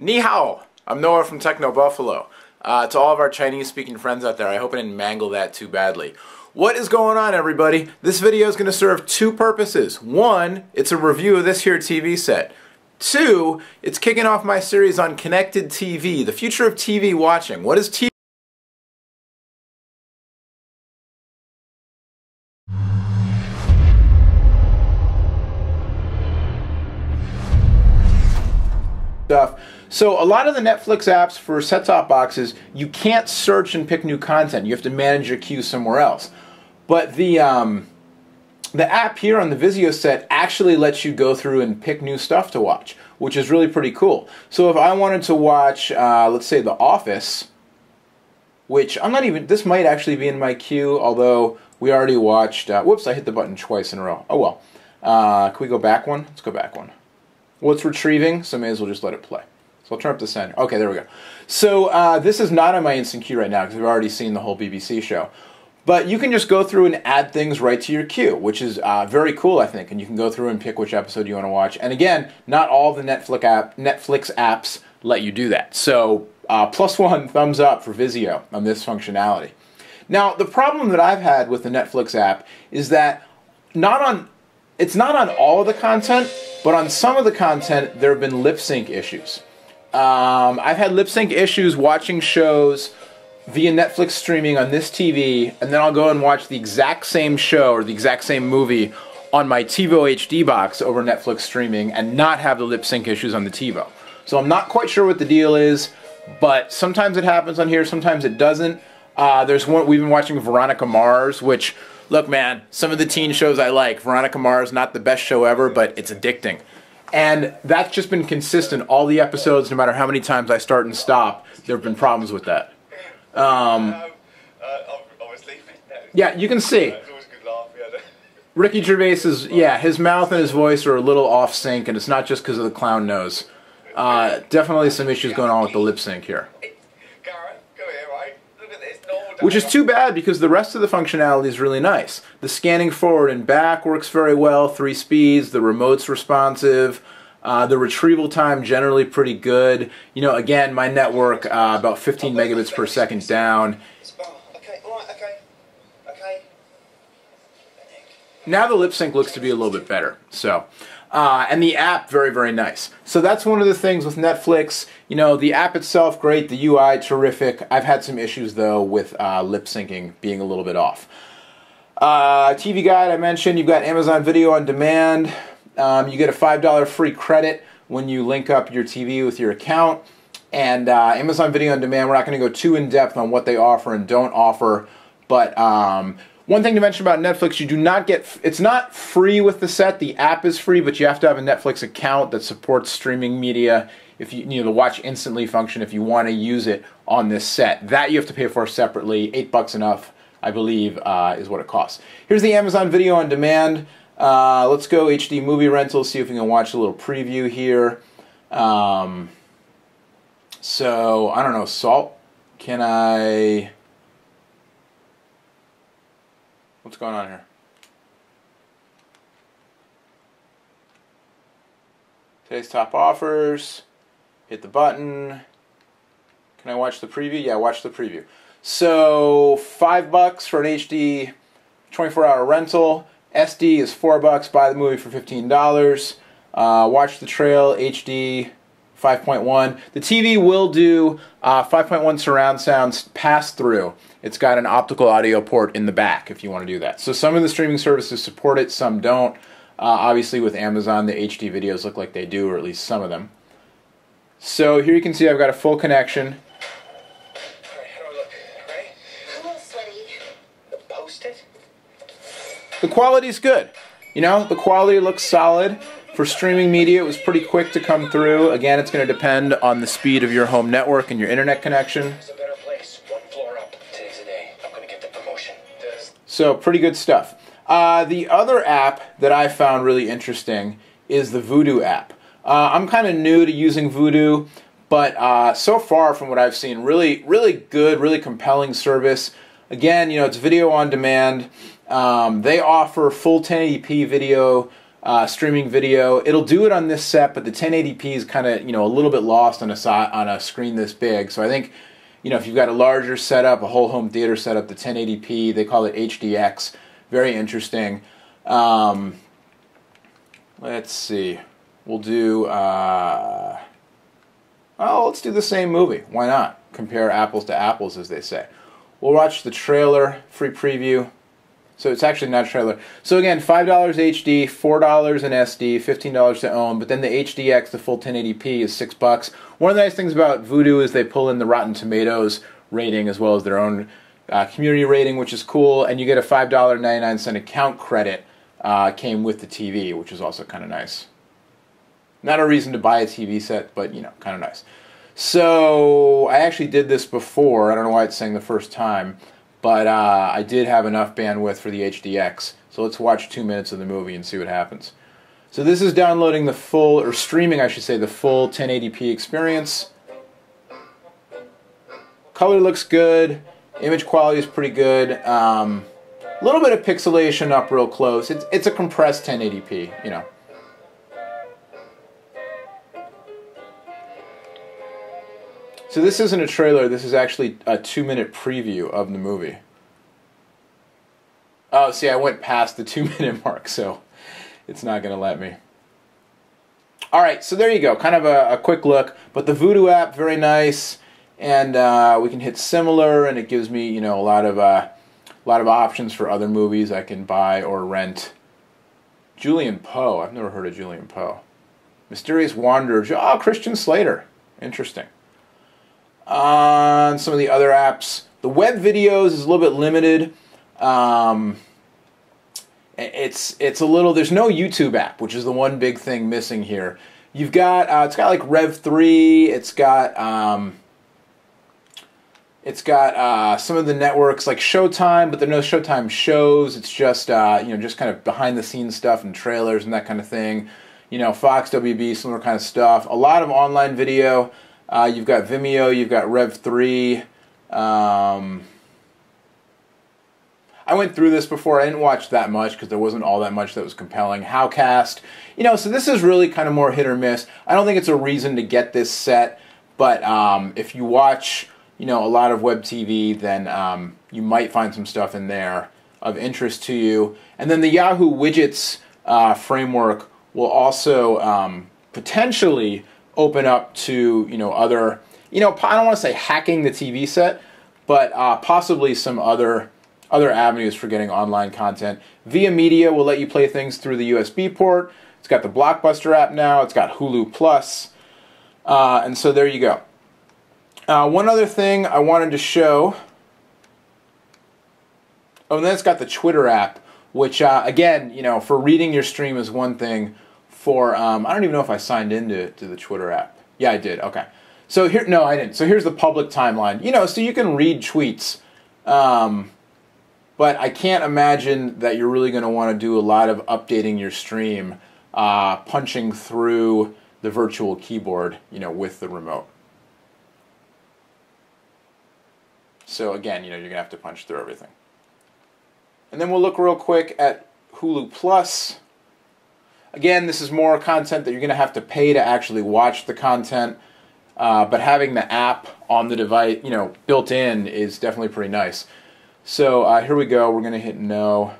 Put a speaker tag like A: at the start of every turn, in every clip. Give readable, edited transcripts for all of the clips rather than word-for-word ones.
A: Ni hao! I'm Noah from Techno Buffalo. To all of our Chinese-speaking friends out there, I hope I didn't mangle that too badly. What is going on, everybody? This video is going to serve two purposes. One, it's a review of this here TV set. Two, it's kicking off my series on connected TV, the future of TV watching. What is TV? Stuff. So a lot of the Netflix apps for set-top boxes, you can't search and pick new content. You have to manage your queue somewhere else. But the app here on the Vizio set actually lets you go through and pick new stuff to watch, which is really pretty cool. So if I wanted to watch, let's say The Office, which I'm not even, this might actually be in my queue, although we already watched, whoops, I hit the button twice in a row. Oh well. Can we go back one? Let's go back one. Well, it's retrieving, so may as well just let it play. So I'll turn up the center. Okay, there we go. So this is not on my instant queue right now because we've already seen the whole BBC show. But you can just go through and add things right to your queue, which is very cool, I think. And you can go through and pick which episode you want to watch. And again, not all the Netflix apps let you do that. So +1 thumbs up for Vizio on this functionality. Now, the problem that I've had with the Netflix app is that it's not on all of the content, but on some of the content, there have been lip sync issues. I've had lip sync issues watching shows via Netflix streaming on this TV, and then I'll go and watch the exact same show or the exact same movie on my TiVo HD box over Netflix streaming and not have the lip sync issues on the TiVo. So I'm not quite sure what the deal is, but sometimes it happens on here, sometimes it doesn't. There's one, we've been watching Veronica Mars, which, look man, some of the teen shows I like. Veronica Mars, not the best show ever, but it's addicting. And that's just been consistent. All the episodes, no matter how many times I start and stop, there have been problems with that. Yeah, you can see. Ricky Gervais is, yeah, his mouth and his voice are a little off sync, and it's not just because of the clown nose. Definitely some issues going on with the lip sync here. Which is too bad because the rest of the functionality is really nice. The scanning forward and back works very well, 3 speeds, the remote's responsive, the retrieval time generally pretty good. You know, again, my network about 15 megabits per second down. Now the lip sync looks to be a little bit better. So, and the app very, very nice. So that's one of the things with Netflix. You know, the app itself great, the UI terrific. I've had some issues though with lip syncing being a little bit off. TV Guide I mentioned. You've got Amazon Video on Demand. You get a $5 free credit when you link up your TV with your account. And Amazon Video on Demand, we're not going to go too in depth on what they offer and don't offer, but one thing to mention about Netflix, you do not get, it's not free with the set. The app is free, but you have to have a Netflix account that supports streaming media. If you know, the watch instantly function, if you want to use it on this set, that you have to pay for separately. $8 enough, I believe, is what it costs. Here's the Amazon Video on Demand. Let's go HD movie rental, see if we can watch a little preview here. So, I don't know, Salt, can I... What's going on here? Today's top offers. Hit the button. Can I watch the preview? Yeah, watch the preview. So, $5 for an HD 24-hour rental. SD is $4. Buy the movie for $15. Watch the trail HD 5.1. The TV will do 5.1 surround sounds pass through. It's got an optical audio port in the back if you want to do that. So some of the streaming services support it, some don't. Obviously with Amazon, the HD videos look like they do, or at least some of them. So here you can see I've got a full connection. The quality's good. You know, the quality looks solid. For streaming media, it was pretty quick to come through. Again, it's going to depend on the speed of your home network and your internet connection. So, pretty good stuff. The other app that I found really interesting is the Vudu app. I'm kind of new to using Vudu, but so far from what I've seen, really good, really compelling service. Again, you know, it's video on demand. They offer full 1080p video streaming video. It'll do it on this set, but the 1080p is kind of, you know, a little bit lost on a screen this big. So I think, you know, if you've got a larger setup, a whole home theater setup, the 1080p, they call it HDX. Very interesting. Let's see. We'll do, let's do the same movie. Why not? Compare apples to apples, as they say. We'll watch the trailer, free preview. So it's actually not a trailer. So again, $5 HD, $4 in SD, $15 to own, but then the HDX, the full 1080p, is $6. One of the nice things about Vudu is they pull in the Rotten Tomatoes rating as well as their own community rating, which is cool, and you get a $5.99 account credit came with the TV, which is also kind of nice. Not a reason to buy a TV set, but, you know, kind of nice. So I actually did this before. I don't know why it's saying the first time, but I did have enough bandwidth for the HDX. So let's watch 2 minutes of the movie and see what happens. So this is downloading the full, or streaming I should say, the full 1080p experience. Color looks good. Image quality is pretty good. A little bit of pixelation up real close. It's a compressed 1080p, you know. So this isn't a trailer, this is actually a 2-minute preview of the movie. Oh, see, I went past the 2-minute mark, so it's not going to let me. Alright, so there you go, kind of a quick look. But the Vudu app, very nice, and we can hit similar, and it gives me, you know, a lot of options for other movies I can buy or rent. Julian Poe, I've never heard of Julian Poe. Mysterious Wanderer, oh, Christian Slater, interesting. On some of the other apps, the web videos is a little bit limited. It's a little. There's no YouTube app, which is the one big thing missing here. You've got it's got like Rev3. It's got some of the networks like Showtime, but there are no Showtime shows. It's just you know, just kind of behind the scenes stuff and trailers and that kind of thing. You know, Fox, WB, similar kind of stuff. A lot of online video. You've got Vimeo, you've got Rev3. I went through this before. I didn't watch that much because there wasn't all that much that was compelling. Howcast, you know, so this is really kind of more hit or miss. I don't think it's a reason to get this set, but if you watch, you know, a lot of web TV, then you might find some stuff in there of interest to you. And then the Yahoo Widgets framework will also potentially open up to, you know, other, you know, I don't want to say hacking the TV set, but possibly some other avenues for getting online content. Via Media will let you play things through the USB port. It's got the Blockbuster app now. It's got Hulu Plus. And so there you go. One other thing I wanted to show. Oh, and then it's got the Twitter app, which, again, you know, for reading your stream is one thing. For I don't even know if I signed into the Twitter app. Yeah, I did. Okay. So here, no, I didn't. So here's the public timeline. You know, so you can read tweets, but I can't imagine that you're really going to want to do a lot of updating your stream, punching through the virtual keyboard, you know, with the remote. So again, you know, you're going to have to punch through everything. And then we'll look real quick at Hulu Plus. Again, this is more content that you're going to have to pay to actually watch the content, but having the app on the device, you know, built in is definitely pretty nice. So here we go. We're going to hit no.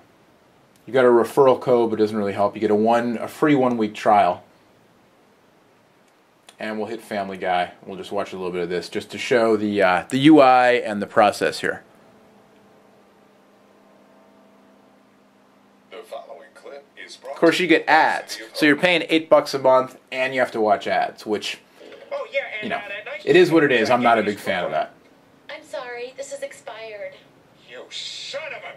A: You got a referral code, but it doesn't really help. You get a free 1-week trial, and we'll hit Family Guy. We'll just watch a little bit of this just to show the UI and the process here. Of course, you get ads, so you're paying $8 a month, and you have to watch ads, which, you know, it is what it is. I'm not a big fan of that.
B: I'm sorry, this is expired.
C: You son of a...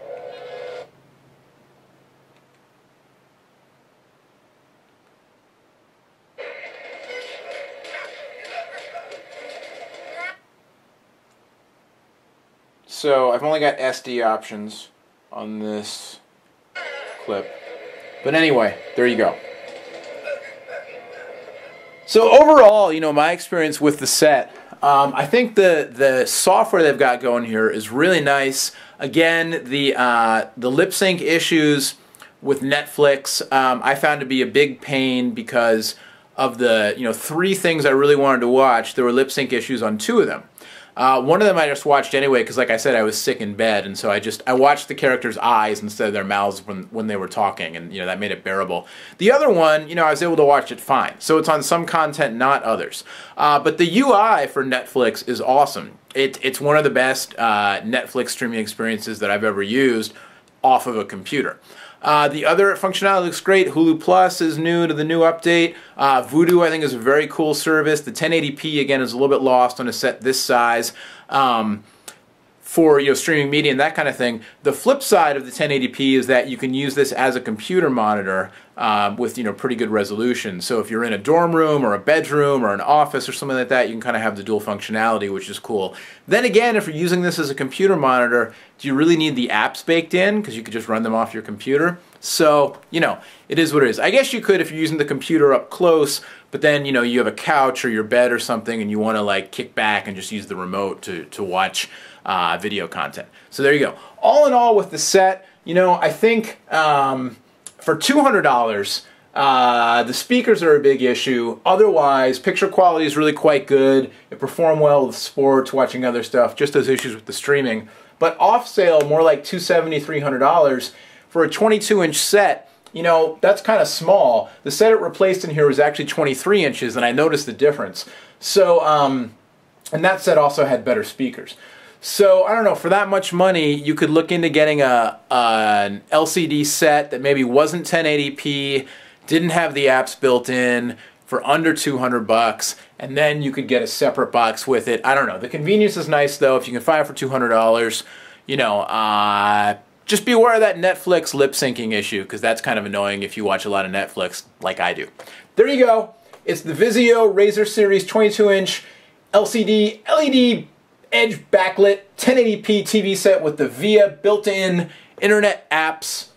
A: So I've only got SD options on this clip. But anyway, there you go. So overall, you know, my experience with the set, I think the software they've got going here is really nice. Again, the lip sync issues with Netflix, I found to be a big pain because of the 3 things I really wanted to watch. There were lip sync issues on 2 of them. One of them I just watched anyway because, like I said, I was sick in bed, and so I watched the characters' eyes instead of their mouths when they were talking, and that made it bearable. The other one, I was able to watch it fine. So it's on some content, not others. But the UI for Netflix is awesome. It's one of the best Netflix streaming experiences that I've ever used off of a computer. The other functionality looks great. Hulu Plus is new to the new update. Vudu, I think, is a very cool service. The 1080p, again, is a little bit lost on a set this size for streaming media and that kind of thing. The flip side of the 1080p is that you can use this as a computer monitor with pretty good resolution. So if you're in a dorm room or a bedroom or an office or something like that, you can kind of have the dual functionality, which is cool. Then again, if you're using this as a computer monitor, do you really need the apps baked in? Because you could just run them off your computer. So, it is what it is. I guess you could if you're using the computer up close, but then, you have a couch or your bed or something and you want to like kick back and just use the remote to watch video content. So there you go. All in all with the set, I think for $200, the speakers are a big issue. Otherwise, picture quality is really quite good. It performed well with sports, watching other stuff, just those issues with the streaming. But off sale, more like $270, $300 for a 22-inch set. That's kind of small. The set it replaced in here was actually 23 inches, and I noticed the difference. So, and that set also had better speakers. So, I don't know, for that much money, you could look into getting an LCD set that maybe wasn't 1080p, didn't have the apps built in, for under $200, and then you could get a separate box with it. I don't know. The convenience is nice, though. If you can find it for $200, just be aware of that Netflix lip syncing issue, because that's kind of annoying if you watch a lot of Netflix like I do. There you go. It's the Vizio Razor Series 22-inch LCD LED Edge backlit 1080p TV set with the VIA built-in internet apps.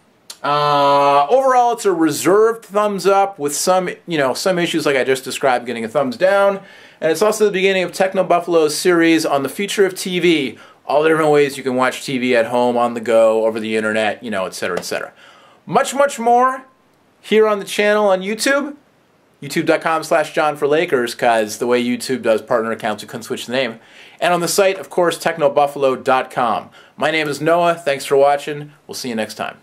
A: Overall, it's a reserved thumbs up with some issues like I just described getting a thumbs down. And it's also the beginning of Techno Buffalo's series on the future of TV. All the different ways you can watch TV at home, on the go, over the internet, etc., etc. Much, much more here on the channel on YouTube. YouTube.com/JohnForLakers, because the way YouTube does partner accounts, you couldn't switch the name. And on the site, of course, TechnoBuffalo.com. My name is Noah. Thanks for watching. We'll see you next time.